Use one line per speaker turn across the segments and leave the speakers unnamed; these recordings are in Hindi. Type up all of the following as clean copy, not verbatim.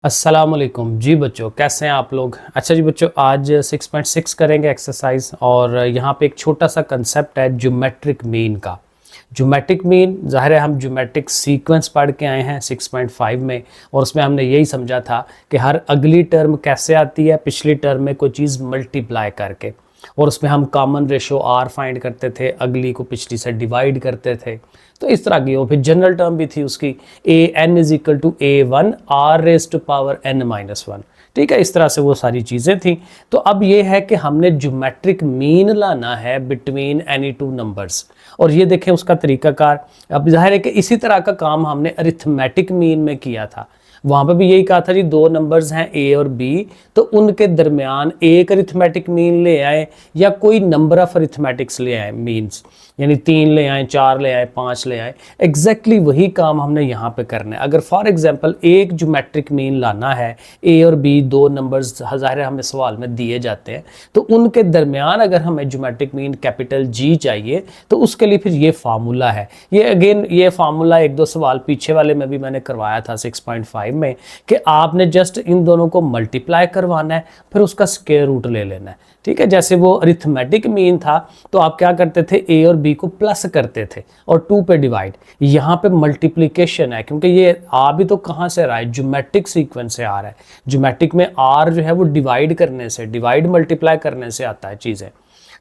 अस्सलाम वालेकुम जी बच्चों, कैसे हैं आप लोग। अच्छा जी बच्चों, आज 6.6 करेंगे एक्सरसाइज। और यहाँ पे एक छोटा सा कंसेप्ट है ज्योमेट्रिक मीन का। ज्योमेट्रिक मीन ज़ाहिर है हम ज्योमेट्रिक सीक्वेंस पढ़ के आए हैं 6.5 में, और उसमें हमने यही समझा था कि हर अगली टर्म कैसे आती है, पिछली टर्म में कोई चीज़ मल्टीप्लाई करके, और उसमें हम कॉमन रेशो आर फाइंड करते थे, अगली को पिछली से डिवाइड करते थे। तो इस तरह की, और फिर जनरल टर्म भी थी उसकी, a n is equal to a one r raise to power n minus one. ठीक है, इस तरह से वो सारी चीज़ें थी। तो अब ये है कि हमने ज्योमेट्रिक मीन लाना है बिटवीन एनी टू नंबर्स, और ये देखें उसका तरीकाकार। अब जाहिर है कि इसी तरह का काम हमने अरिथमेटिक मीन में किया था। वहाँ पर भी यही कहा था जी, दो नंबर्स हैं ए और बी, तो उनके दरमियान एक अरिथमेटिक मीन ले आए या कोई नंबर ऑफ अरिथमेटिक्स ले आए मीन्स, यानी 3 ले आए, 4 ले आए, 5 ले आए। एग्जैक्टली वही काम हमने यहाँ पे करना है। अगर फॉर एग्जांपल एक ज्योमेट्रिक मीन लाना है, ए और बी दो नंबर्स ज़ाहिर हमें सवाल में दिए जाते हैं, तो उनके दरमियान अगर हमें ज्योमेट्रिक मीन कैपिटल जी चाहिए तो उसके लिए फिर ये फार्मूला है। ये अगेन ये फार्मूला एक दो सवाल पीछे वाले में भी मैंने करवाया था 6.5 में, कि आपने जस्ट इन दोनों को मल्टीप्लाई करवाना है, फिर उसका स्क्वायर रूट ले लेना है। ठीक है, जैसे वो अरिथमेटिक मीन था तो आप क्या करते थे, ए और बी को प्लस करते थे और 2 पे डिवाइड। यहाँ पे मल्टीप्लिकेशन है, क्योंकि ये आ भी तो कहाँ से रहा है, ज्योमेट्रिक सीक्वेंस से आ रहा है। ज्योमेट्रिक में आर जो है वो डिवाइड करने से, डिवाइड मल्टीप्लाई करने से आता है चीज़ें,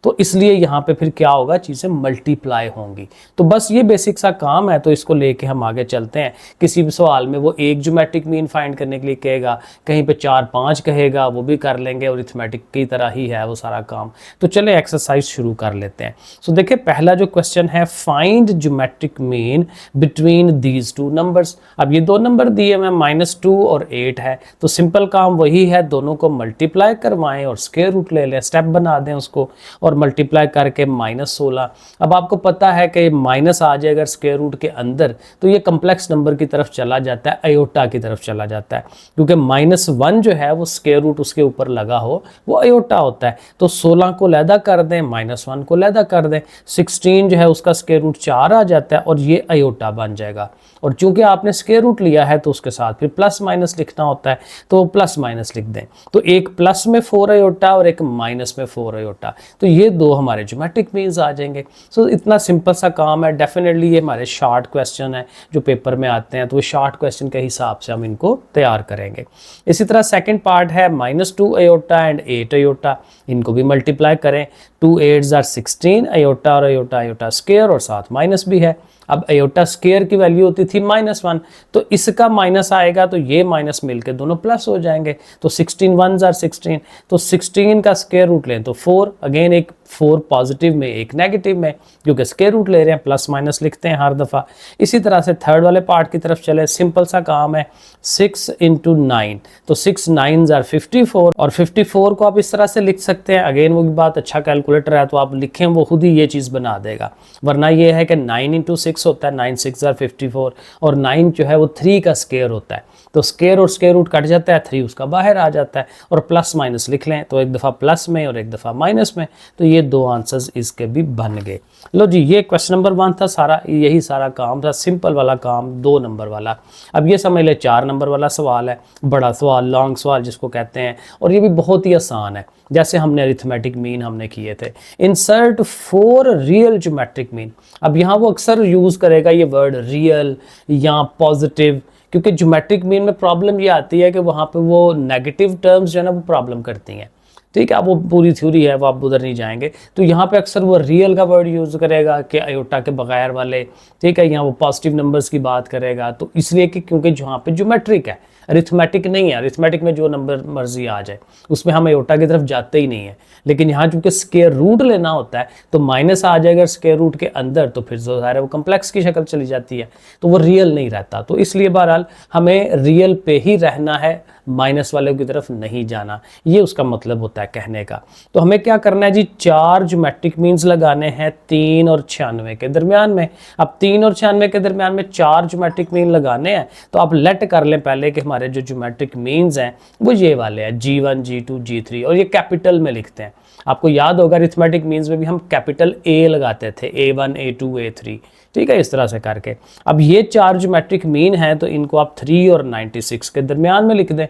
तो इसलिए यहाँ पे फिर क्या होगा, चीज़ें मल्टीप्लाई होंगी। तो बस ये बेसिक सा काम है, तो इसको लेके हम आगे चलते हैं। किसी भी सवाल में वो एक ज्योमेट्रिक मीन फाइंड करने के लिए कहेगा, कहीं पे 4-5 कहेगा, वो भी कर लेंगे, और अरिथमेटिक की तरह ही है वो सारा काम। तो चले एक्सरसाइज शुरू कर लेते हैं। सो देखिए, पहला जो क्वेश्चन है, find geometric mean between these two numbers. अब ये दो नंबर दिए हुए -2 और 8 है, तो सिंपल काम वही है, दोनों को मल्टीप्लाई करवाएं और स्क्वायर रूट ले लें, स्टेप बना दें उसको, और मल्टीप्लाई करके -16। अब आपको पता है कि माइनस आ जाए अगर स्क्वायर रूट के अंदर, तो ये कम्प्लेक्स नंबर की तरफ चला जाता है, अयोटा की तरफ चला जाता है, क्योंकि -1 जो है वो स्क्वायर रूट उसके ऊपर लगा हो वो अयोटा होता है। तो 16 को लैदा कर दें, -1 को लैदा कर दें, 16 जो है उसका स्क्वायर रूट 4 आ जाता है, और ये अयोटा बन जाएगा। और चूंकि आपने स्क्वायर रूट लिया है तो उसके साथ फिर प्लस माइनस लिखना होता है, तो प्लस माइनस लिख दें। तो एक प्लस में 4 अयोटा और एक माइनस में 4 अयोटा, तो ये दो हमारे ज्योमेट्रिक मीन्स आ जाएंगे। सो इतना सिंपल सा काम है। डेफिनेटली ये हमारे शॉर्ट क्वेश्चन है जो पेपर में आते हैं, तो वो शॉर्ट क्वेश्चन के हिसाब से हम इनको तैयार करेंगे। इसी तरह सेकंड पार्ट है -2 अयोटा एंड 8 अयोटा, इनको भी मल्टीप्लाई करें। 2 8s are 16 अयोटा, और अयोटा अयोटा स्क्वायर, और साथ माइनस भी है। अब अयोटा स्क्वायर की वैल्यू होती थी -1, तो इसका माइनस आएगा तो ये माइनस मिलके दोनों प्लस हो जाएंगे। तो 16 1s are 16, तो 16 का स्क्वायर रूट लें तो 4, अगेन एक 4 पॉजिटिव में एक नेगेटिव में, क्योंकि स्क्वायर रूट ले रहे हैं, प्लस माइनस लिखते हैं हर दफ़ा। इसी तरह से थर्ड वाले पार्ट की तरफ चले, सिंपल सा काम है, 6 × 9, तो 6 9s are 54, और 54 को आप इस तरह से लिख सकते हैं। अगेन वो बात, अच्छा कैलकुलेटर है तो आप लिखें, वो खुद ही ये चीज़ बना देगा। वरना ये है कि 9 × 6 होता है, 9 6s are 54, और 9 जो है वो 3 का स्क्वायर होता है, तो स्क्वायर और स्क्वायर रूट कट जाता है, 3 उसका बाहर आ जाता है, और प्लस माइनस लिख लें, तो एक दफ़ा प्लस में और एक दफ़ा माइनस में, तो ये दो आंसर्स इसके भी बन गए। लो जी, ये क्वेश्चन नंबर 1 था, सारा यही सारा काम था, सिंपल वाला काम 2 नंबर वाला। अब ये समझ ले 4 नंबर वाला सवाल है, बड़ा सवाल, लॉन्ग सवाल जिसको कहते हैं, और ये भी बहुत ही आसान है, जैसे हमने अरिथमेटिक मीन हमने किए थे। Insert 4 real geometric mean. अब यहाँ वो अक्सर यूज़ करेगा ये वर्ड रियल या पॉजिटिव, क्योंकि ज्योमेट्रिक मीन में प्रॉब्लम ये आती है कि वहाँ पे वो नेगेटिव टर्म्स जो है ना वो प्रॉब्लम करती हैं। ठीक है, अब वो पूरी थ्योरी है, वो आप उधर नहीं जाएंगे। तो यहाँ पे अक्सर वो रियल का वर्ड यूज़ करेगा कि अयोटा के बगैर वाले। ठीक है, यहाँ वो पॉजिटिव नंबर्स की बात करेगा, तो इसलिए कि क्योंकि जहाँ पे ज्योमेट्रिक है, अरिथमेटिक नहीं है। अरिथमेटिक में जो नंबर मर्जी आ जाए उसमें हम अयोटा की तरफ जाते ही नहीं है, लेकिन यहाँ चूंकि स्क्वायर रूट लेना होता है तो माइनस आ जाएगा स्क्वायर रूट के अंदर, तो फिर जो है वो कम्प्लेक्स की शक्ल चली जाती है, तो वो रियल नहीं रहता। तो इसलिए बहरहाल हमें रियल पे ही रहना है, माइनस वाले की तरफ नहीं जाना, ये उसका मतलब होता है कहने का। तो हमें क्या करना है जी, 4 ज्योमेट्रिक मीन्स लगाने हैं 3 और 96 के दरमियान में। अब 3 और 96 के दरमियान में 4 ज्योमेट्रिक मीन लगाने हैं, तो आप लेट कर लें पहले कि हमारे हमारे जो ज्योमेट्रिक मीन्स हैं वो ये वाले हैं G1 G2 G3 और ये कैपिटल में लिखते हैं। आपको याद होगा अरिथमेटिक मीन्स में भी हम कैपिटल A लगाते थे, A1 A2 A3, ठीक है, इस तरह से करके। अब ये 4 ज्योमेट्रिक मीन हैं तो इनको आप 3 और 96 के दरमियान में लिख दें,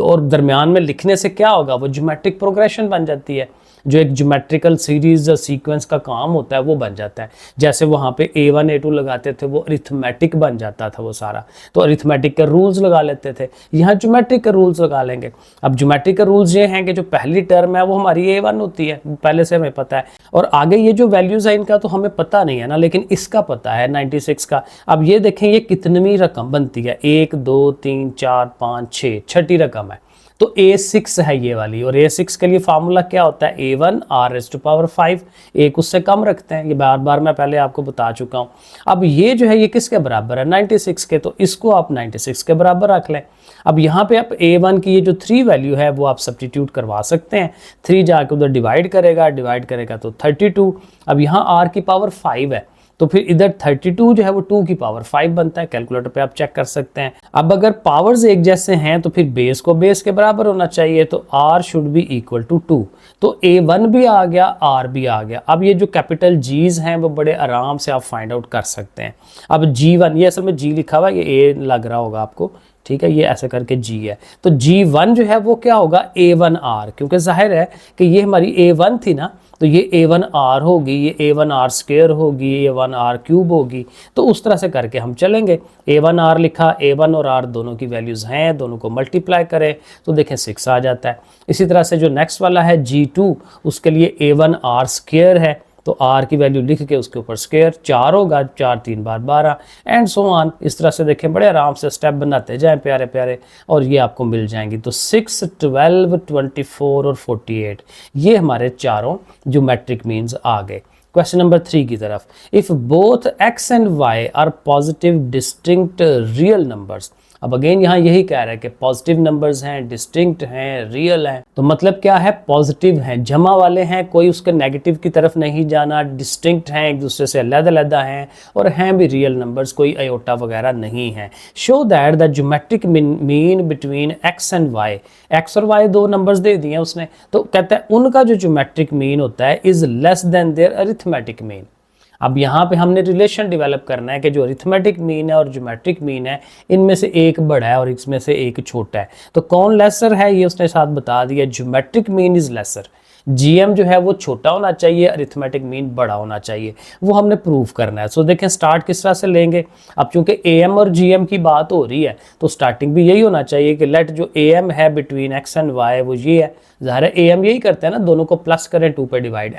और दरमियान में लिखने से क्या होगा, वो ज्योमेट्रिक प्रोग्रेशन बन जाती है, जो एक ज्योमेट्रिकल सीरीज सीक्वेंस का काम होता है वो बन जाता है। जैसे वहाँ पे A1 A2 लगाते थे वो अरिथमेटिक बन जाता था वो सारा, तो अरिथमेटिक के रूल्स लगा लेते थे, यहाँ ज्योमेट्रिक के रूल्स लगा लेंगे। अब ज्योमेट्रिक के रूल्स ये हैं कि जो पहली टर्म है वो हमारी A1 होती है, पहले से हमें पता है, और आगे ये जो वैल्यूज़ है इनका तो हमें पता नहीं है ना, लेकिन इसका पता है 96 का। अब ये देखें ये कितनी रकम बनती है, 1 2 3 4 5 6, छठी रकम है, तो A6 है ये वाली। और A6 के लिए फार्मूला क्या होता है, A1 r⁵, एक उससे कम रखते हैं, ये बार बार मैं पहले आपको बता चुका हूँ। अब ये जो है ये किसके बराबर है, 96 के, तो इसको आप 96 के बराबर रख लें। अब यहाँ पे आप A1 की ये जो 3 वैल्यू है वो आप सब्स्टिट्यूट करवा सकते हैं, 3 जाके उधर डिवाइड करेगा तो 32। अब यहाँ r की पावर 5 है तो फिर इधर 32 जो है वो 2 की पावर 5 बनता है, कैलकुलेटर पे आप चेक कर सकते हैं। अब अगर पावर्स एक जैसे हैं तो फिर बेस को बेस के बराबर होना चाहिए, तो r should be equal to 2, तो A1 भी आ गया, r भी आ गया। अब ये जो कैपिटल G's हैं वो बड़े आराम से आप फाइंड आउट कर सकते हैं। अब G1, ये असल में G लिखा हुआ है, ये A लग रहा होगा आपको, ठीक है, ये ऐसे करके G है, तो G1 जो है वो क्या होगा, A1r, क्योंकि जाहिर है कि ये हमारी A1 थी ना, तो ये A1r होगी, ये A1r² होगी, ये A1r³ होगी, तो उस तरह से करके हम चलेंगे। A1r लिखा, A1 और r दोनों की वैल्यूज़ हैं, दोनों को मल्टीप्लाई करें तो देखें 6 आ जाता है। इसी तरह से जो नेक्स्ट वाला है G2, उसके लिए A1r² है, तो r की वैल्यू लिख के उसके ऊपर स्क्वायर 4 होगा, 4 3 बार 12 एंड सो ऑन। इस तरह से देखें, बड़े आराम से स्टेप बनाते जाएं प्यारे प्यारे, और ये आपको मिल जाएंगी। तो 6 12 24 और 48 ये हमारे चारों ज्योमेट्रिक मीन्स आ गए। क्वेश्चन नंबर 3 की तरफ, if both x and y are positive distinct real numbers. अब अगेन यहाँ यही कह रहा है कि पॉजिटिव नंबर्स हैं, डिस्टिंक्ट हैं, रियल हैं, तो मतलब क्या है, पॉजिटिव हैं, जमा वाले हैं, कोई उसके नेगेटिव की तरफ नहीं जाना, डिस्टिंक्ट हैं, एक दूसरे से अलग-अलग हैं, और हैं भी रियल नंबर्स, कोई आयोटा वगैरह नहीं है। Show that the geometric mean between x and y, x और y 2 नंबर्स दे दिए उसने, तो कहता है उनका जो ज्योमेट्रिक मीन होता है is less than their arithmetic mean. अब यहाँ पे हमने रिलेशन डेवलप करना है कि जो अरिथमेटिक मीन है और ज्योमेट्रिक मीन है, इनमें से एक बड़ा है और इसमें से एक छोटा है, तो कौन लेसर है ये उसने साथ बता दिया, geometric mean is lesser. GM जो है वो छोटा होना चाहिए, अरिथमेटिक मीन बड़ा होना चाहिए, वो हमने प्रूव करना है। सो देखें स्टार्ट किस तरह से लेंगे। अब चूंकि AM और GM की बात हो रही है तो स्टार्टिंग भी यही होना चाहिए कि लेट जो AM है बिटवीन x एंड y वो ये है, ज़ाहिर है AM यही करते हैं ना, दोनों को प्लस करें 2 पे डिवाइड,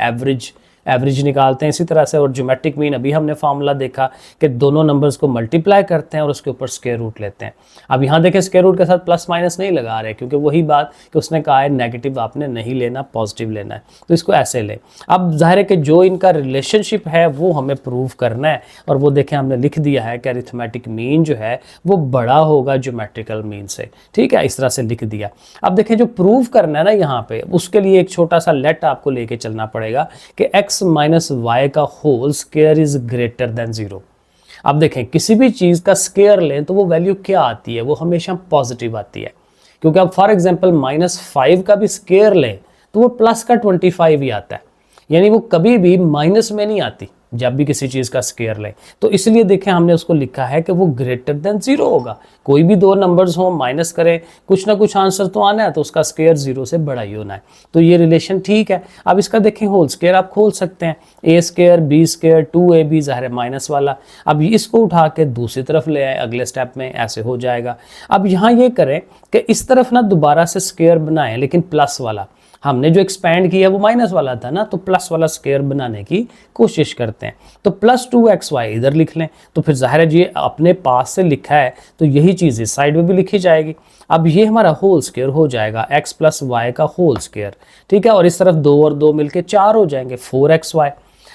एवरेज निकालते हैं इसी तरह से। और ज्योमेट्रिक मीन अभी हमने फार्मूला देखा कि दोनों नंबर्स को मल्टीप्लाई करते हैं और उसके ऊपर स्क्वायर रूट लेते हैं। अब यहाँ देखें स्क्वायर रूट के साथ प्लस माइनस नहीं लगा रहे, क्योंकि वही बात कि उसने कहा है नेगेटिव आपने नहीं लेना, पॉजिटिव लेना है, तो इसको ऐसे लें। अब जाहिर है कि जो इनका रिलेशनशिप है वो हमें प्रूव करना है, और वो देखें हमने लिख दिया है कि अरिथमेटिक मीन जो है वो बड़ा होगा ज्योमेट्रिकल मीन से, ठीक है, इस तरह से लिख दिया। अब देखें जो प्रूव करना है ना यहाँ पे, उसके लिए एक छोटा सा लेट आपको लेके चलना पड़ेगा कि x माइनस y का whole square is greater than 0। अब देखें किसी भी चीज का स्क्वायर लें तो वो वैल्यू क्या आती है, वो हमेशा पॉजिटिव आती है, क्योंकि अब फॉर एग्जांपल -5 का भी स्क्वायर लें तो वो प्लस का 25 ही आता है, यानी वो कभी भी माइनस में नहीं आती जब भी किसी चीज़ का स्क्वायर लें। तो इसलिए देखें हमने उसको लिखा है कि वो ग्रेटर देन 0 होगा। कोई भी 2 नंबर्स हो, माइनस करें, कुछ ना कुछ आंसर तो आना है, तो उसका स्क्वायर 0 से बड़ा ही होना है, तो ये रिलेशन ठीक है। अब इसका देखें होल स्क्वायर आप खोल सकते हैं, a² b² 2ab, ज़ाहिर है माइनस वाला। अब इसको उठा के दूसरी तरफ ले आए, अगले स्टेप में ऐसे हो जाएगा। अब यहाँ ये करें कि इस तरफ ना दोबारा से स्क्वायर बनाएं, लेकिन प्लस वाला, हमने जो एक्सपैंड किया वो माइनस वाला था ना, तो प्लस वाला स्क्वायर बनाने की कोशिश करते हैं। तो +2xy इधर लिख लें, तो फिर जाहिर है जी अपने पास से लिखा है तो यही चीज़ इस साइड में भी लिखी जाएगी। अब ये हमारा होल स्क्वायर हो जाएगा x + y का होल स्क्वायर, ठीक है, और इस तरफ 2 और 2 मिलके 4 हो जाएंगे, 4xy।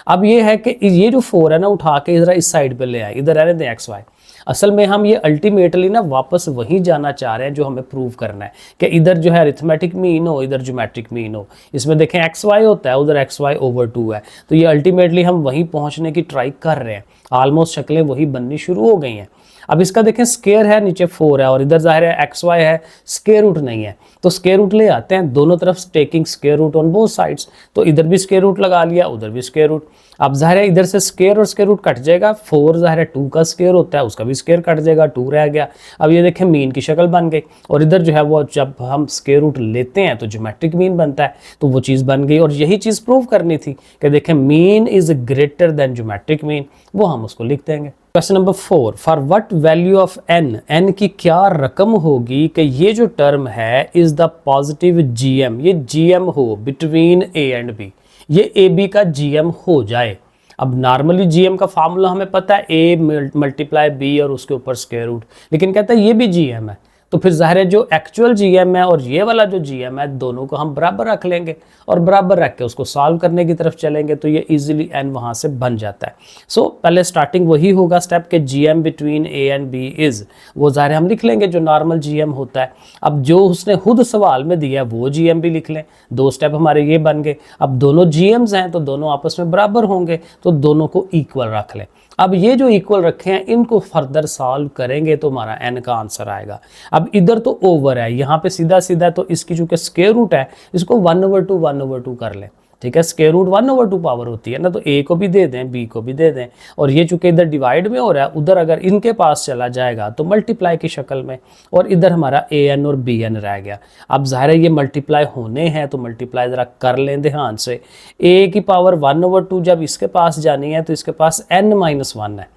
अब ये है कि ये जो 4 है ना, उठा के ज़रा इस साइड पे ले आए, इधर रहने दें xy। असल में हम ये अल्टीमेटली ना वापस वहीं जाना चाह रहे हैं जो हमें प्रूव करना है कि इधर जो है अरिथमेटिक मीन हो, इधर ज्योमेट्रिक मीन हो। इसमें देखें xy होता है, उधर xy/2 है, तो ये अल्टीमेटली हम वहीं पहुंचने की ट्राई कर रहे हैं। ऑलमोस्ट शक्लें वही बननी शुरू हो गई हैं। अब इसका देखें स्क्वायर है, नीचे 4 है और इधर जाहिर है एक्स वाई है, स्क्वायर रूट नहीं है, तो स्क्वायर रूट ले आते हैं दोनों तरफ, taking square root on both sides. तो इधर भी स्क्वायर रूट लगा लिया, उधर भी स्क्वायर रूट। अब जाहिर है इधर से स्क्वायर और स्क्वायर रूट कट जाएगा, 4 जाहिर है 2 का स्क्वायर होता है, उसका भी स्क्वायर कट जाएगा, 2 रह गया। अब ये देखें मीन की शक्ल बन गई, और इधर जो है वो जब हम स्क्वायर रूट लेते हैं तो ज्योमेट्रिक मीन बनता है, तो वो चीज़ बन गई। और यही चीज़ प्रूव करनी थी कि देखें mean is greater than geometric mean, वो हम उसको लिख देंगे। Question number 4, for what value of N, N की क्या रकम होगी कि ये जो टर्म है इज द पॉजिटिव जीएम, ये जीएम हो बिटवीन ए एंड बी, ये ए बी का जीएम हो जाए। अब नॉर्मली जीएम का फार्मूला हमें पता है, ए मल्टीप्लाई बी और उसके ऊपर स्क्वायर रूट, लेकिन कहता है ये भी जीएम है, तो फिर जाहिर है जो एक्चुअल जीएम है और ये वाला जो जीएम है दोनों को हम बराबर रख लेंगे और बराबर रख के उसको सॉल्व करने की तरफ चलेंगे, तो ये इजीली एन वहाँ से बन जाता है। सो पहले स्टार्टिंग वही होगा स्टेप के GM between A and B is, वो जाहिर है हम लिख लेंगे जो नॉर्मल जीएम होता है। अब जो उसने खुद सवाल में दिया है वो जीएम भी लिख लें, 2 स्टेप हमारे ये बन गए। अब दोनों जीएम्स हैं तो दोनों आपस में बराबर होंगे, तो दोनों को इक्वल रख लें। अब ये जो इक्वल रखे हैं इनको फर्दर सॉल्व करेंगे तो हमारा एन का आंसर आएगा। अब इधर तो ओवर है, यहाँ पे सीधा सीधा, तो इसकी चूंकि स्क्वायर रूट है इसको 1/2 कर लें, ठीक है। स्क्वायर रूट 1/2 पावर होती है ना, तो ए को भी दे दें बी को भी दे दें, और ये चूंकि इधर डिवाइड में हो रहा है, उधर अगर इनके पास चला जाएगा तो मल्टीप्लाई की शक्ल में, और इधर हमारा ए एन और बी एन रह गया। अब ज़ाहिर है ये मल्टीप्लाई होने हैं तो मल्टीप्लाई ज़रा कर लें ध्यान से। ए की पावर 1/2 जब इसके पास जानी है तो इसके पास n-1 है,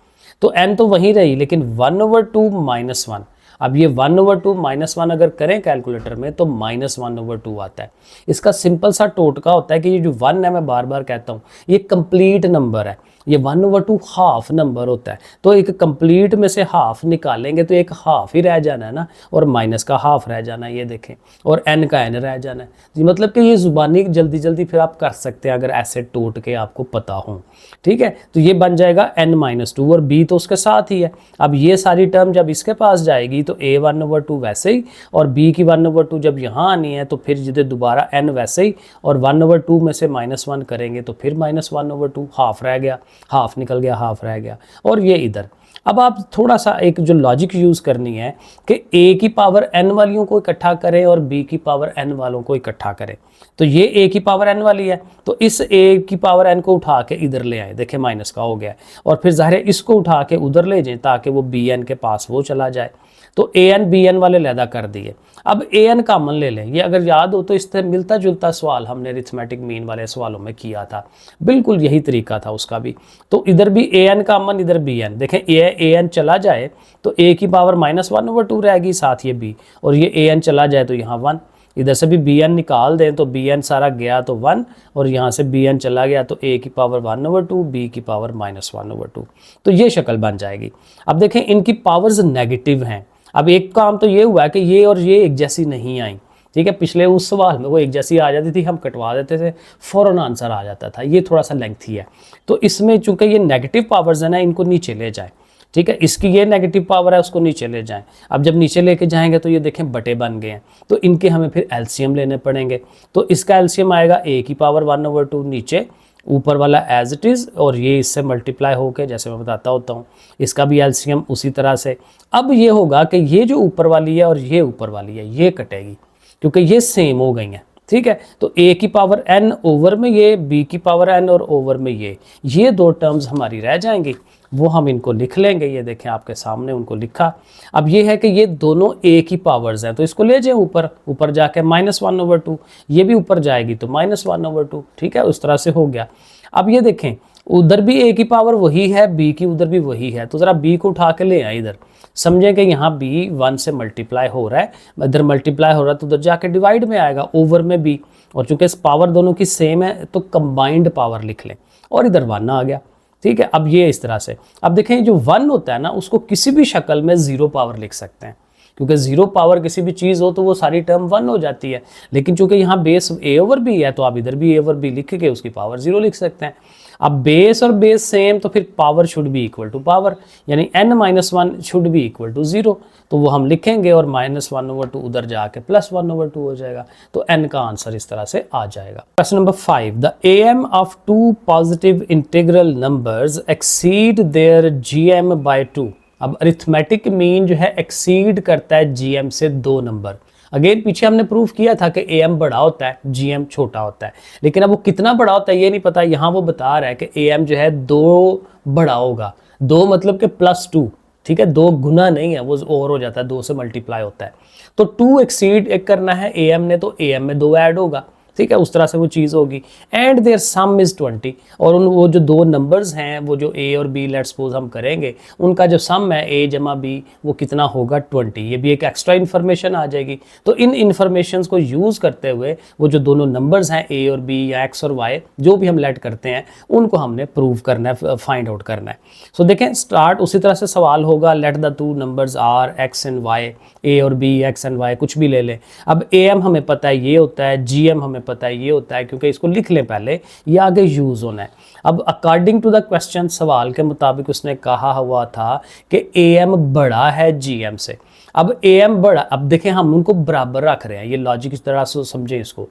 तो n तो वहीं रही लेकिन 1/2 -1। अब ये 1/2 -1 अगर करें कैलकुलेटर में तो -1/2 आता है। इसका सिंपल सा टोटका होता है कि ये जो 1 है, मैं बार बार कहता हूँ, ये कंप्लीट नंबर है, ये 1/2 हाफ नंबर होता है, तो एक कंप्लीट में से हाफ निकालेंगे तो एक हाफ ही रह जाना है ना, और माइनस का हाफ रह जाना है, ये देखें, और n का n रह जाना है जी। मतलब कि ये ज़ुबानी जल्दी जल्दी फिर आप कर सकते हैं अगर ऐसे टोट के आपको पता हो, ठीक है। तो ये बन जाएगा n-2 और b तो उसके साथ ही है। अब ये सारी टर्म जब इसके पास जाएगी तो a 1/2 वैसे ही, और b की 1/2 जब यहाँ आनी है तो फिर जिधर दोबारा n वैसे ही, और 1/2 में से -1 करेंगे तो फिर -1/2, हाफ रह गया, हाफ निकल गया, हाफ रह गया, और ये इधर। अब आप थोड़ा सा एक जो लॉजिक यूज़ करनी है कि a की पावर n वालियों को इकट्ठा करें और b की पावर n वालों को इकट्ठा करें। तो ये a की पावर n वाली है, तो इस a की पावर n को उठा के इधर ले आए, देखें माइनस का हो गया, और फिर ज़ाहिर है इसको उठा के उधर ले जाएं ताकि वो bn के पास वो चला जाए। तो an bn वाले लैदा कर दिए। अब an कॉमन ले लें, ये अगर याद हो तो इससे मिलता जुलता सवाल हमने अरिथमेटिक मीन वाले सवालों में किया था, बिल्कुल यही तरीका था उसका भी। तो इधर भी an कॉमन, इधर bn, देखें an चला जाए तो a की पावर -1/2 रहेगी, साथ ये b, और ये an चला जाए तो यहाँ 1, इधर से भी bn निकाल दें तो bn सारा गया तो 1, और यहाँ से bn चला गया तो a की पावर 1/2, b की पावर -1/2, तो ये शक्ल बन जाएगी। अब देखें इनकी पावर्स नेगेटिव हैं। अब एक काम तो ये हुआ है कि ये और ये एक जैसी नहीं आई, ठीक है। पिछले उस सवाल में वो एक जैसी आ जाती थी, हम कटवा देते थे, फ़ौरन आंसर आ जाता था, ये थोड़ा सा लेंथी है। तो इसमें चूंकि ये नेगेटिव पावर्स है ना, इनको नीचे ले जाएं, ठीक है। इसकी ये नेगेटिव पावर है, उसको नीचे ले जाएं। अब जब नीचे लेके जाएंगे तो ये देखें बटे बन गए हैं, तो इनके हमें फिर एलसीएम लेने पड़ेंगे। तो इसका एलसीएम आएगा a की पावर 1/2 नीचे, ऊपर वाला एज इट इज़, और ये इससे मल्टीप्लाई होके, जैसे मैं बताता होता हूँ, इसका भी एलसीएम उसी तरह से। अब ये होगा कि ये जो ऊपर वाली है और ये ऊपर वाली है ये कटेगी, क्योंकि ये सेम हो गई हैं, ठीक है। तो a की पावर n ओवर में ये, b की पावर n और ओवर में ये 2 टर्म्स हमारी रह जाएंगी, वो हम इनको लिख लेंगे। ये देखें आपके सामने उनको लिखा। अब ये है कि ये दोनों a की पावर्स हैं, तो इसको ले जाएं ऊपर, ऊपर जाके -1/2, ये भी ऊपर जाएगी तो -1/2, ठीक है। उस तरह से हो गया। अब ये देखें उधर भी a की पावर वही है, b की उधर भी वही है, तो ज़रा b को उठा के ले आए इधर, समझें कि यहाँ b 1 से मल्टीप्लाई हो रहा है, इधर मल्टीप्लाई हो रहा है तो उधर जाके डिवाइड में आएगा, ओवर में b, और चूंकि इस पावर दोनों की सेम है तो कंबाइंड पावर लिख लें, और इधर 1 आ गया, ठीक है। अब ये इस तरह से, अब देखें जो 1 होता है ना उसको किसी भी शक्ल में 0 पावर लिख सकते हैं, क्योंकि 0 पावर किसी भी चीज़ हो तो वो सारी टर्म 1 हो जाती है। लेकिन चूंकि यहाँ बेस a ओवर b है तो आप इधर भी a ओवर b लिख के उसकी पावर 0 लिख सकते हैं। अब बेस और बेस सेम तो फिर power should be equal to power, यानी n-1 should be equal to 0, तो वो हम लिखेंगे और -1/2 उधर जाके +1/2 हो जाएगा, तो n का आंसर इस तरह से आ जाएगा। Question number 5, the am of 2 positive integral numbers exceed their gm by 2। अब अरिथमेटिक मीन जो है एक्सीड करता है जीएम से 2 नंबर। अगेन पीछे हमने प्रूफ किया था कि एएम बड़ा होता है, जीएम छोटा होता है, लेकिन अब वो कितना बड़ा होता है ये नहीं पता। यहाँ वो बता रहा है कि एएम जो है 2 बड़ा होगा, 2 मतलब कि +2, ठीक है, 2 गुना नहीं है, वो और हो जाता है, 2 से मल्टीप्लाई होता है। तो 2 एक्सीड एक करना है एएम ने, तो एएम में 2 ऐड होगा, ठीक है, उस तरह से वो चीज़ होगी। एंड देयर सम इज़ 20, और उन वो जो 2 नंबर्स हैं, वो जो ए और बी लेट्स सपोज हम करेंगे, उनका जो सम है ए जमा बी वो कितना होगा 20। ये भी एक एक्स्ट्रा इन्फॉर्मेशन आ जाएगी। तो इन इन्फॉर्मेशन को यूज़ करते हुए वो जो दोनों नंबर्स हैं ए और बी या एक्स और वाई जो भी हम लेट करते हैं उनको हमने प्रूव करना है, फाइंड आउट करना है। सो देखें स्टार्ट उसी तरह से सवाल होगा, let the 2 numbers are x and y, a और बी एक्स एंड वाई कुछ भी ले लें। अब ए एम हमें पता है ये होता है, जी एम हमें पता है ये होता है, क्योंकि इसको लिख लें पहले, ये आगे यूज होना है। अब अकॉर्डिंग टू द क्वेश्चन, सवाल के मुताबिक उसने कहा हुआ था कि ए एम बड़ा है जी एम से। अब ए एम बड़ा, अब देखें हम उनको बराबर रख रहे हैं, ये लॉजिक इस तरह से समझें इसको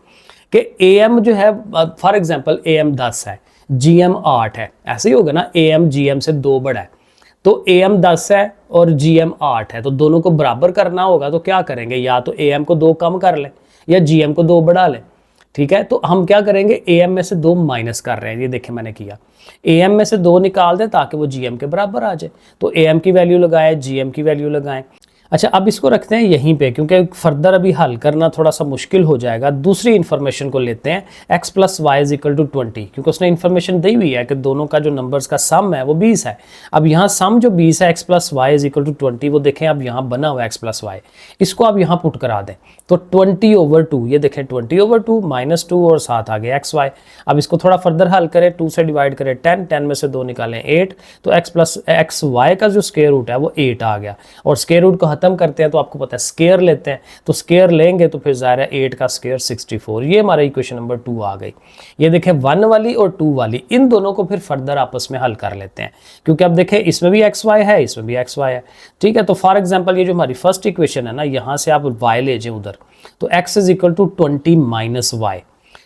कि ए एम जो है फॉर एग्जाम्पल ए एम 10 है, जी एम 8 है, ऐसे ही होगा ना, ए एम जी एम से 2 बड़ा है। तो ए एम 10 है और जी एम 8 है, तो दोनों को बराबर करना होगा, तो क्या करेंगे, या तो ए एम को 2 कम कर लें या जी एम को 2 बढ़ा लें, ठीक है। तो हम क्या करेंगे, ए एम में से 2 माइनस कर रहे हैं, ये देखें मैंने किया, ए एम में से 2 निकाल दें ताकि वो जी एम के बराबर आ जाए। तो ए एम की वैल्यू लगाएं, जी एम की वैल्यू लगाएं। अच्छा, अब इसको रखते हैं यहीं पे, क्योंकि फर्दर अभी हल करना थोड़ा सा मुश्किल हो जाएगा। दूसरी इन्फॉर्मेशन को लेते हैं, x + y = 20, क्योंकि उसने इन्फॉर्मेशन दी हुई है कि दोनों का जो नंबर्स का सम है वो 20 है। अब यहाँ सम जो 20 है, x + y = 20, वो देखें अब यहाँ बना हुआ है x + y, इसको आप यहाँ पुट करा दें तो 20/2, ये देखें 20/2 -2 और साथ आ गया xy। अब इसको थोड़ा फर्दर हल करें, 2 से डिवाइड करें 10, 10 में से 2 निकालें 8, तो x + xy का जो स्क्वायर रूट है वो 8 आ गया। और स्क्वायर रूट को खत्म करते हैं तो आपको पता है स्क्वायर लेते हैं, तो स्क्वायर लेंगे तो फिर ज़ाहिर है 8 का स्क्वायर 64। ये हमारा इक्वेशन नंबर 2 आ गई। ये देखें 1 वाली और 2 वाली, इन दोनों को फिर फर्दर आपस में हल कर लेते हैं, क्योंकि अब देखें इसमें भी xy है, इसमें भी xy है, ठीक है। तो फॉर एग्जाम्पल ये जो हमारी फर्स्ट इक्वेशन है ना, यहाँ से आप y ले जाए उधर, तो x = 20 - y,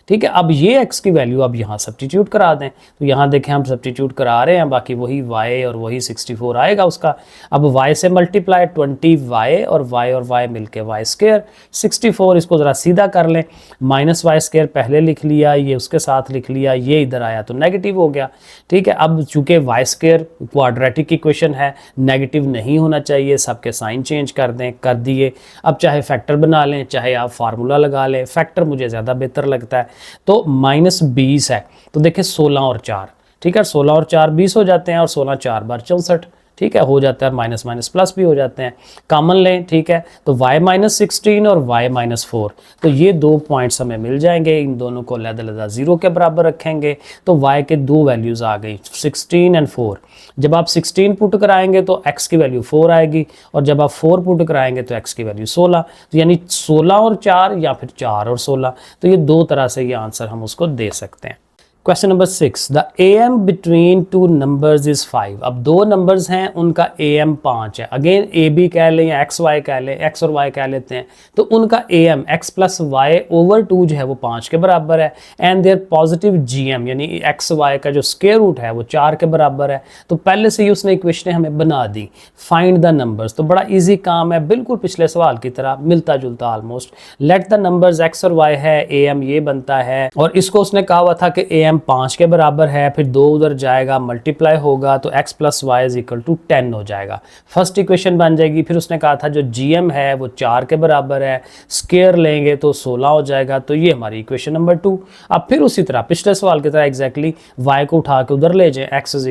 ठीक है। अब ये x की वैल्यू अब यहाँ सब्स्टिट्यूट करा दें, तो यहाँ देखें हम सब्स्टिट्यूट करा रहे हैं, बाकी वही y और वही 64 आएगा उसका। अब y से मल्टीप्लाई 20y और y मिलके y², 64, इसको ज़रा सीधा कर लें, -y² पहले लिख लिया, ये उसके साथ लिख लिया, ये इधर आया तो नेगेटिव हो गया, ठीक है। अब चूँकि y² क्वाड्रेटिक इक्वेशन है, नेगेटिव नहीं होना चाहिए, सबके साइन चेंज कर दें, कर दिए। अब चाहे फैक्टर बना लें, चाहे आप फार्मूला लगा लें, फैक्टर मुझे ज़्यादा बेहतर लगता है। तो -20 है, तो देखिए 16 और 4, ठीक है, 16 और 4 20 हो जाते हैं, और 16 4 बार 64, ठीक है, हो जाता है, माइनस माइनस प्लस भी हो जाते हैं, कॉमन लें, ठीक है। तो y - 16 और y - 4, तो ये 2 पॉइंट्स हमें मिल जाएंगे, इन दोनों को अलग-अलग 0 के बराबर रखेंगे, तो y के 2 वैल्यूज़ आ गई, 16 और 4। जब आप 16 पुट कराएंगे तो x की वैल्यू 4 आएगी, और जब आप 4 पुट कराएंगे तो x की वैल्यू 16, तो यानी 16 और 4 या फिर 4 और 16, तो ये 2 तरह से ये आंसर हम उसको दे सकते हैं। Question number 6, the AM between 2 numbers is 5। अब 2 नंबर्स हैं, उनका AM 5 है। अगेन AB कह लें या XY कह लें, X और Y कह लेते हैं, तो उनका AM X + Y/2 जो है वो 5 के बराबर है, एंड देयर पॉजिटिव GM यानी XY का जो स्क्वायर रूट है वो 4 के बराबर है। तो पहले से ही उसने इक्वेशन हमें बना दी, फाइंड द नंबर्स। तो बड़ा ईजी काम है, बिल्कुल पिछले सवाल की तरह मिलता जुलता almost. Let the numbers X और Y है, AM ये बनता है, और इसको उसने कहा हुआ था कि AM 5 के बराबर है, फिर 2 उधर जाएगा, मल्टीप्लाई होगा, तो x + y = 10 हो जाएगा, फर्स्ट इक्वेशन बन जाएगी। फिर उसने कहा था जो GM है वो 4 के बराबर है, स्क्वायर लेंगे तो 16 हो जाएगा, तो ये हमारी इक्वेशन नंबर 2। अब फिर उसी तरह पिछले सवाल की तरह एग्जैक्टली y को उठा के उधर ले जाएं, x =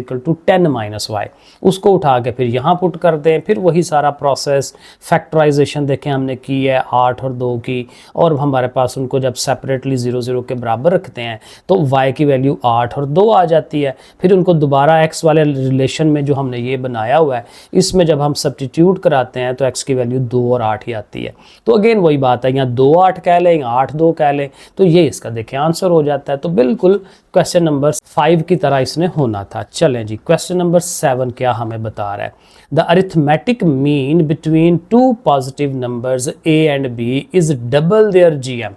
10 - y, उसको उठा के फिर यहाँ पुट कर दें, फिर वही सारा प्रोसेस, फैक्टराइजेशन देखें हमने की है 8 और 2 की, और हमारे पास उनको जब सेपरेटली 0 0 के बराबर रखते हैं तो y की वैल्यू 8 और 2 आ जाती है। फिर उनको दोबारा x वाले रिलेशन में जो हमने ये बनाया हुआ है, इसमें जब हम सब्स्टिट्यूट कराते हैं तो x की वैल्यू 2 और 8 ही आती है। तो अगेन वही बात है, यहाँ 2 8 कह लें या 8 2 कह लें, तो ये इसका देखें आंसर हो जाता है। तो बिल्कुल क्वेश्चन नंबर 5 की तरह इसने होना था। चलें जी, क्वेश्चन नंबर 7 क्या हमें बता रहा है, the arithmetic mean between 2 positive numbers a and b is double their GM।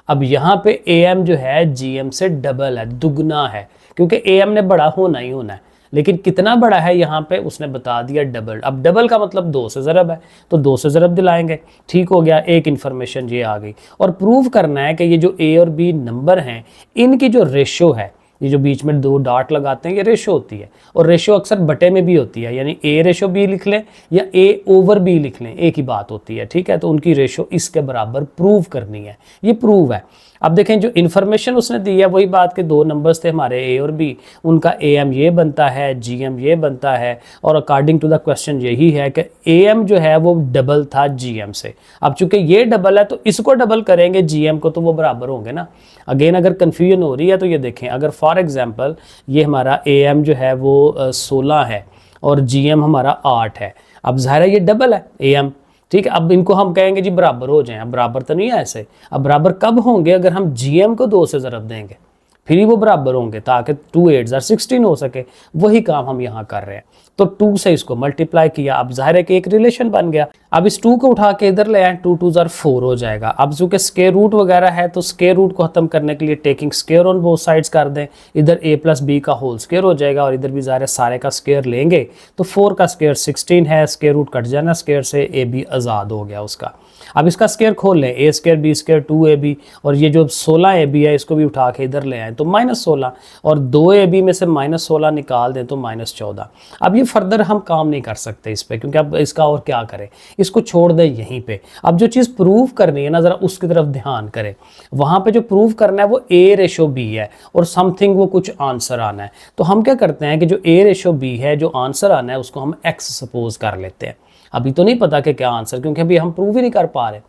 अब यहाँ पे AM जो है GM से डबल है, दुगना है, क्योंकि AM ने बड़ा होना ही होना है, लेकिन कितना बड़ा है यहाँ पे उसने बता दिया डबल। अब डबल का मतलब 2 से ज़रब है, तो 2 से ज़रब दिलाएंगे, ठीक हो गया, एक इन्फॉर्मेशन ये आ गई। और प्रूव करना है कि ये जो ए और बी नंबर हैं इनकी जो रेशो है, ये जो बीच में 2 डॉट लगाते हैं, ये रेशो होती है, और रेशो अक्सर बटे में भी होती है, यानी ए रेशो बी लिख लें या ए ओवर बी लिख लें, एक ही बात होती है, ठीक है। तो उनकी रेशो इसके बराबर प्रूव करनी है, ये प्रूव है। अब देखें जो इन्फॉर्मेशन उसने दी है वही बात के 2 नंबर्स थे हमारे ए और बी, उनका ए एम ये बनता है, जी एम ये बनता है, और अकॉर्डिंग टू द क्वेश्चन यही है कि ए एम जो है वो डबल था जी एम से। अब चूंकि ये डबल है तो इसको डबल करेंगे जी एम को, तो वो बराबर होंगे ना। अगेन अगर कन्फ्यूजन हो रही है तो ये देखें, अगर फॉर एग्जाम्पल ये हमारा ए एम जो है वो 16 है और जी एम हमारा 8 है, अब ज़ाहिर है ये डबल है ए एम, ठीक है। अब इनको हम कहेंगे जी बराबर हो जाएं, अब बराबर तो नहीं है ऐसे। अब बराबर कब होंगे, अगर हम जीएम को 2 से ज़रब देंगे फिर ही वो बराबर होंगे, ताकि 2 8 16 हो सके। वही काम हम यहाँ कर रहे हैं। तो 2 से इसको मल्टीप्लाई किया, अब जाहिर है कि एक रिलेशन बन गया। अब इस 2 को उठा के इधर ले आए, 2 2 4 हो जाएगा। अब चूंकि स्क्वायर रूट वगैरह है तो स्क्वायर रूट को खत्म करने के लिए taking square on both sides कर दें, इधर a प्लस बी का होल स्क्वायर हो जाएगा, और इधर भी जाहिर है सारे का स्क्वायर लेंगे तो 4 का स्क्वायर 16 है, स्क्वायर रूट कट जाना स्क्वायर से, ए बी आज़ाद हो गया उसका। अब इसका स्क्वायर खोल लें, ए स्क्वायर बी स्क्वायर 2ab, और ये जो 16ab है इसको भी उठा के इधर ले आए तो -16, और 2ab में से -16 निकाल दें तो -14। अब ये फर्दर हम काम नहीं कर सकते इस पे, क्योंकि अब इसका और क्या करें, इसको छोड़ दें यहीं पे। अब जो चीज़ प्रूव करनी है ना, ज़रा उसकी तरफ ध्यान करें। वहाँ पे जो प्रूव करना है वो a रेशो b है, और समथिंग वो कुछ आंसर आना है। तो हम क्या करते हैं कि जो a रेशो b है, जो आंसर आना है उसको हम x सपोज कर लेते हैं। अभी तो नहीं पता कि क्या आंसर, क्योंकि अभी हम प्रूव ही नहीं कर पा रहे।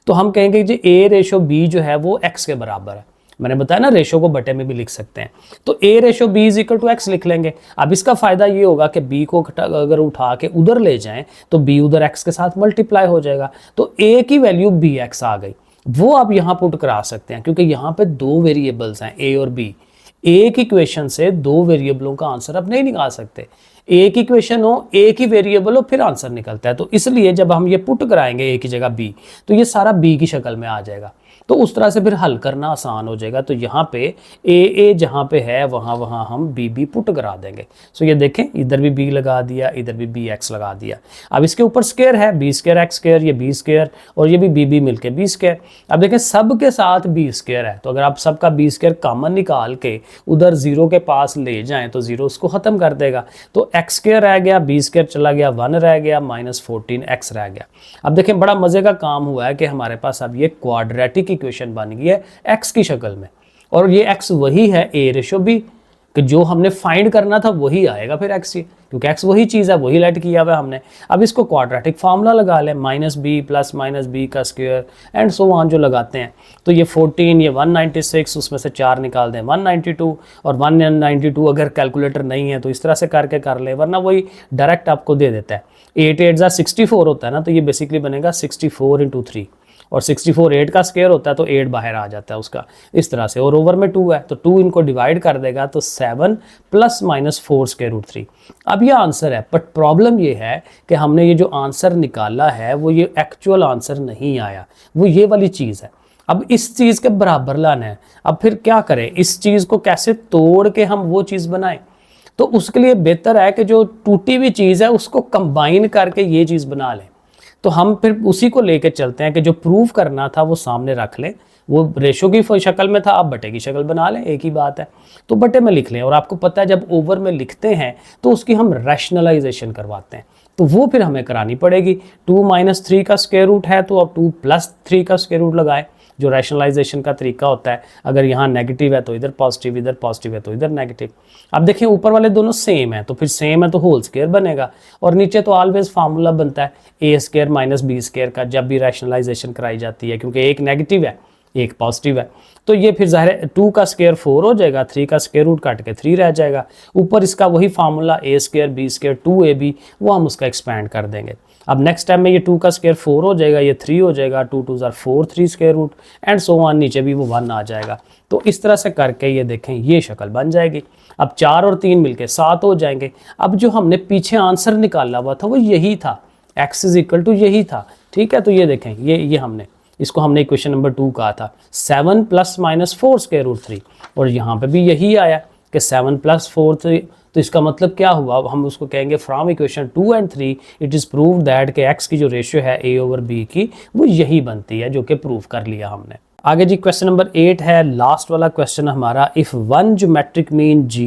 तो हम कहेंगे कि a रेशो b जो है वो x के बराबर है। मैंने बताया ना, रेशो को बटे में भी लिख सकते हैं, तो a ratio b is equal to x लिख लेंगे। अब इसका फायदा ये होगा कि b को अगर उठा के उधर ले जाएं तो b उधर x के साथ मल्टीप्लाई हो जाएगा, तो a की वैल्यू bx आ गई। वो आप यहाँ पुट करा सकते हैं, क्योंकि यहाँ पे 2 वेरिएबल्स हैं a और b। एक इक्वेशन से 2 वेरिएबलों का आंसर आप नहीं निकाल सकते। एक इक्वेशन हो, एक ही वेरिएबल हो, फिर आंसर निकलता है। तो इसलिए जब हम ये पुट कराएंगे a की जगह b, तो ये सारा b की शक्ल में आ जाएगा, तो उस तरह से फिर हल करना आसान हो जाएगा। तो यहाँ पे a जहाँ पे है वहाँ हम b पुट करा देंगे। सो ये देखें, इधर भी b लगा दिया, इधर भी bx लगा दिया। अब इसके ऊपर स्क्वायर है, b स्क्वायर x स्क्वायर, ये b स्क्वायर, और ये भी b मिलके b स्क्वायर। अब देखें सब के साथ b स्क्वायर है, तो अगर आप सबका b स्क्वायर कॉमन निकाल के उधर 0 के पास ले जाएं तो 0 उसको ख़त्म कर देगा। तो x स्क्वायर रह गया, b स्क्वायर चला गया, 1 रह गया, -14x रह गया। अब देखें बड़ा मज़े का काम हुआ है कि हमारे पास अब ये क्वाड्रेटिक इक्वेशन बन गई है x की शक्ल में, और ये x वही है a रेशो b, कि जो हमने फाइंड करना था वही आएगा फिर x ही, क्योंकि x वही चीज़ है, वही लेट किया हुआ है हमने। अब इसको क्वाड्रेटिक फार्मूला लगा लें, -b प्लस -b का स्क्वायर एंड सो ऑन जो लगाते हैं। तो ये 14, ये 196, उसमें से 4 निकाल दें 192, और 192 अगर कैलकुलेटर नहीं है तो इस तरह से करके कर ले, वरना वही डायरेक्ट आपको दे देता है। 8 8 64 होता है ना, तो ये बेसिकली बनेगा 64 × 3, और 64 8 का स्क्वायर होता है तो 8 बाहर आ जाता है उसका, इस तरह से। और ओवर में 2 है तो 2 इनको डिवाइड कर देगा तो 7 + -4 स्क्वायर रूट 3। अब ये आंसर है, बट प्रॉब्लम ये है कि हमने ये जो आंसर निकाला है वो ये एक्चुअल आंसर नहीं आया, वो ये वाली चीज़ है। अब इस चीज़ के बराबर लाना है। अब फिर क्या करें, इस चीज़ को कैसे तोड़ के हम वो चीज़ बनाएं? तो उसके लिए बेहतर है कि जो टूटी हुई चीज़ है उसको कंबाइन करके ये चीज़ बना लें। तो हम फिर उसी को लेके चलते हैं कि जो प्रूव करना था वो सामने रख लें, वो रेशो की शक्ल में था, आप बटे की शक्ल बना लें, एक ही बात है। तो बटे में लिख लें, और आपको पता है जब ओवर में लिखते हैं तो उसकी हम रैशनलाइजेशन करवाते हैं, तो वो फिर हमें करानी पड़ेगी। 2 - 3 का स्क्वायर रूट है तो अब 2 + 3 का स्क्वायर रूट लगाएं, जो रैशनलाइजेशन का तरीका होता है। अगर यहाँ नेगेटिव है तो इधर पॉजिटिव, इधर पॉजिटिव है तो इधर नेगेटिव। अब देखें ऊपर वाले दोनों सेम है, तो फिर सेम है तो होल स्क्वायर बनेगा, और नीचे तो ऑलवेज फार्मूला बनता है a स्क्वायर - b स्क्वायर का, जब भी रैशनलाइजेशन कराई जाती है, क्योंकि एक नेगेटिव है एक पॉजिटिव है। तो ये फिर ज़ाहिर है 2 का स्क्वायर 4 हो जाएगा, 3 का स्क्वायर रूट काट के 3 रह जाएगा। ऊपर इसका वही formula a square b square 2ab, वो हम उसका एक्सपैंड कर देंगे। अब नेक्स्ट टाइम में ये 2 का स्क्वायर 4 हो जाएगा, ये 3 हो जाएगा, 2 2 4 3 square root and so on, नीचे भी वो 1 आ जाएगा। तो इस तरह से करके ये देखें ये शक्ल बन जाएगी। अब 4 और 3 मिलके 7 हो जाएंगे। अब जो हमने पीछे आंसर निकाला हुआ था वो यही था, x इज इक्वल टू यही था, ठीक है। तो ये देखें ये हमने इसको हमने इक्वेशन नंबर 2 कहा था, 7 + -4 स्क्वायर रूट 3, और यहाँ पे भी यही आया। कि 7 + 4, तो इसका मतलब क्या हुआ, अब हम उसको कहेंगे from equation 2 and 3 it is prove that कि x की जो रेशियो है a/b की वो यही बनती है, जो कि प्रूव कर लिया हमने। आगे जी क्वेश्चन नंबर 8 है, लास्ट वाला क्वेश्चन हमारा। If one geometric mean g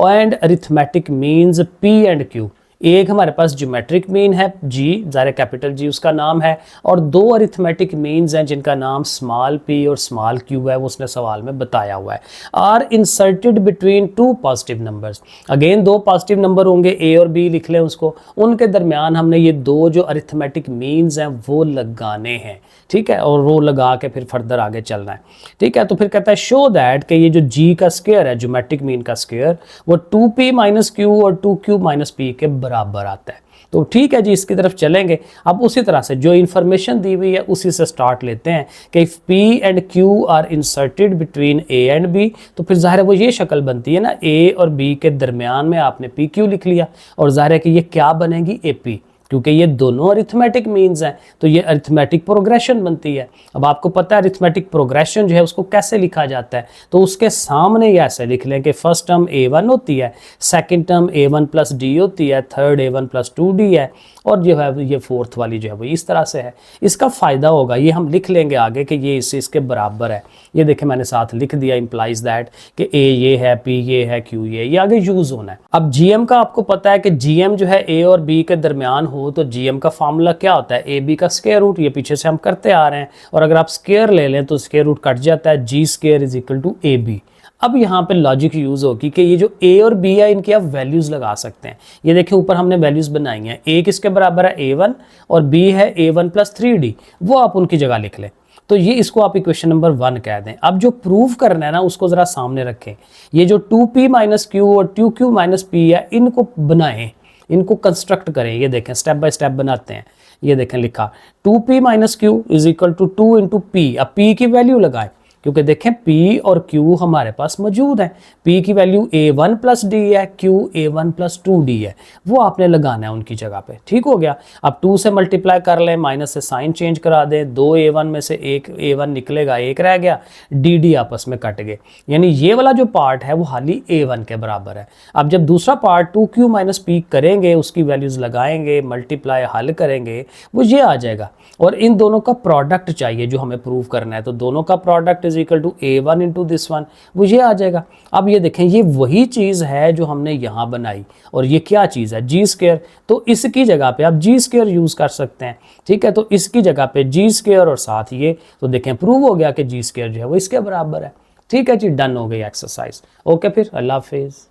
and arithmetic means p and q, एक हमारे पास ज्योमेट्रिक मीन है g, ज़ाहिर कैपिटल G उसका नाम है, और दो अरिथमेटिक मीन्स हैं जिनका नाम स्मॉल p और स्मॉल q है, वो उसने सवाल में बताया हुआ है। Are inserted between two positive numbers, again दो पॉजिटिव नंबर होंगे a और b, लिख लें उसको, उनके दरमियान हमने ये दो जो अरिथमेटिक मीन्स हैं वो लगाने हैं, ठीक है, और वो लगा के फिर फर्दर आगे चलना है, ठीक है। तो फिर कहता है शो दैट कि ये जो g का स्क्वायर है, ज्योमेट्रिक मीन का स्क्वायर, वो 2p - q और 2q - p के बराबर आता है। तो ठीक है जी, इसकी तरफ चलेंगे। अब उसी तरह से जो इन्फॉर्मेशन दी हुई है उसी से स्टार्ट लेते हैं कि if p and q are inserted between a and b, तो फिर ज़ाहिर है वो ये शक्ल बनती है ना, a और b के दरमियान में आपने pq लिख लिया, और ज़ाहिर है कि ये क्या बनेगी, ap, क्योंकि ये दोनों अरिथमेटिक मीन्स हैं, तो ये अरिथमेटिक प्रोग्रेशन बनती है। अब आपको पता है अरिथमेटिक प्रोग्रेशन जो है उसको कैसे लिखा जाता है, तो उसके सामने ये ऐसे लिख लें कि फर्स्ट टर्म a1 होती है, सेकंड टर्म a1 + d होती है, थर्ड a1 + 2d है, और जो है ये फोर्थ वाली जो है वो इस तरह से है। इसका फ़ायदा होगा, ये हम लिख लेंगे आगे कि ये इसके बराबर है। ये देखें मैंने साथ लिख दिया, इंप्लाइज दैट कि a ये है, p ये है, q ये आगे यूज़ होना है। अब gm का आपको पता है कि gm जो है a और b के दरमियान हो, तो gm का फार्मूला क्या होता है, ab का स्क्वायर रूट, ये पीछे से हम करते आ रहे हैं, और अगर आप स्क्वायर ले लें तो स्क्वायर रूट कट जाता है, g² = ab। अब यहाँ पे लॉजिक यूज़ होगी कि ये जो a और b है इनकी आप वैल्यूज़ लगा सकते हैं। ये देखिए ऊपर हमने वैल्यूज़ बनाई हैं, a किसके बराबर है, a1, और b है a1 + 3d, वो आप उनकी जगह लिख लें। तो ये इसको आप इक्वेशन नंबर 1 कह दें। अब जो प्रूव करना है ना उसको ज़रा सामने रखें, ये जो 2p - q और 2q - p है इनको बनाएं, इनको कंस्ट्रक्ट करें। ये देखें स्टेप बाय स्टेप बनाते हैं। ये देखें लिखा 2p - q = 2 × p, अब p की वैल्यू लगाएं, क्योंकि देखें p और q हमारे पास मौजूद है। p की वैल्यू a1 + d है, q a1 + 2d है, वो आपने लगाना है उनकी जगह पे, ठीक हो गया। अब 2 से मल्टीप्लाई कर लें, माइनस से साइन चेंज करा दें, 2 a1 में से एक a1 निकलेगा, एक रह गया, dd आपस में कट गए, यानी ये वाला जो पार्ट है वो हाली a1 के बराबर है। अब जब दूसरा पार्ट 2q - p करेंगे, उसकी वैल्यूज़ लगाएंगे, मल्टीप्लाई हल करेंगे, वो ये आ जाएगा, और इन दोनों का प्रोडक्ट चाहिए जो हमें प्रूव करना है, तो दोनों का प्रोडक्ट = a1 × this one, वो ये आ जाएगा। अब ये देखें ये वही चीज़ है जो हमने यहाँ बनाई, और ये क्या चीज़ है, g², तो इसकी जगह पे आप g² यूज़ कर सकते हैं, ठीक है। तो इसकी जगह पे g² और साथ ये, तो देखें प्रूव हो गया कि g² जो है वो इसके बराबर है, ठीक है जी। डन हो गई एक्सरसाइज, ओके, फिर अल्लाह हाफिज़।